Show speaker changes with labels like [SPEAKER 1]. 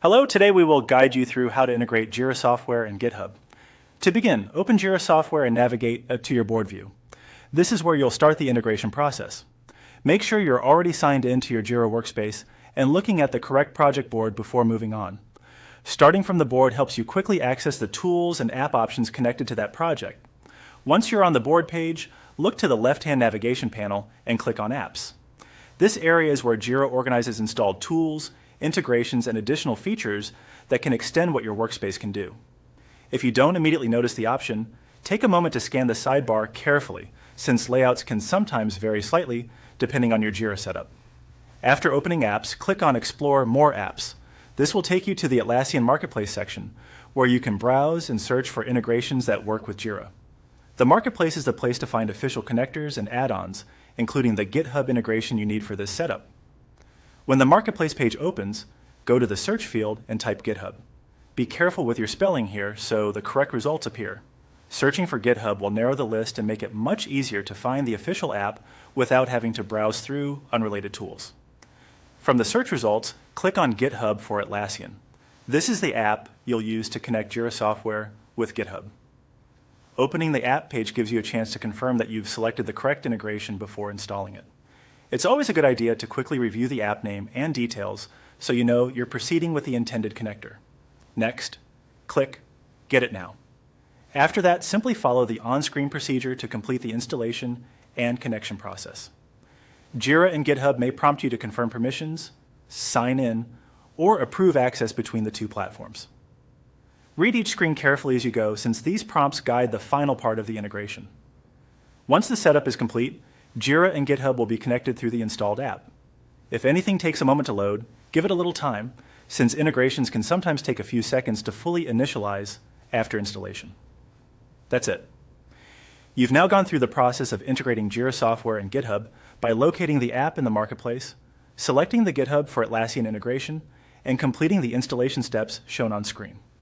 [SPEAKER 1] Hello, today we will guide you through how to integrate Jira Software and GitHub. To begin, open Jira Software and navigate to your board view. This is where you'll start the integration process. Make sure you're already signed in to your Jira workspace and looking at the correct project board before moving on. Starting from the board helps you quickly access the tools and app options connected to that project. Once you're on the board page, look to the left-hand navigation panel and click on Apps. This area is where Jira organizes installed tools, integrations, and additional features that can extend what your workspace can do. If you don't immediately notice the option, take a moment to scan the sidebar carefully, since layouts can sometimes vary slightly depending on your Jira setup. After opening Apps, click on Explore More Apps. This will take you to the Atlassian Marketplace section, where you can browse and search for integrations that work with Jira. The Marketplace is the place to find official connectors and add-ons, including the GitHub integration you need for this setup. When the Marketplace page opens, go to the search field and type GitHub. Be careful with your spelling here so the correct results appear. Searching for GitHub will narrow the list and make it much easier to find the official app without having to browse through unrelated tools. From the search results, click on GitHub for Atlassian. This is the app you'll use to connect Jira Software with GitHub. Opening the app page gives you a chance to confirm that you've selected the correct integration before installing it. It's always a good idea to quickly review the app name and details so you know you're proceeding with the intended connector. Next, click Get It Now. After that, simply follow the on-screen procedure to complete the installation and connection process. Jira and GitHub may prompt you to confirm permissions, sign in, or approve access between the two platforms. Read each screen carefully as you go, since these prompts guide the final part of the integration. Once the setup is complete, Jira and GitHub will be connected through the installed app. If anything takes a moment to load, give it a little time, since integrations can sometimes take a few seconds to fully initialize after installation. That's it. You've now gone through the process of integrating Jira Software and GitHub by locating the app in the Marketplace, selecting the GitHub for Atlassian integration, and completing the installation steps shown on screen.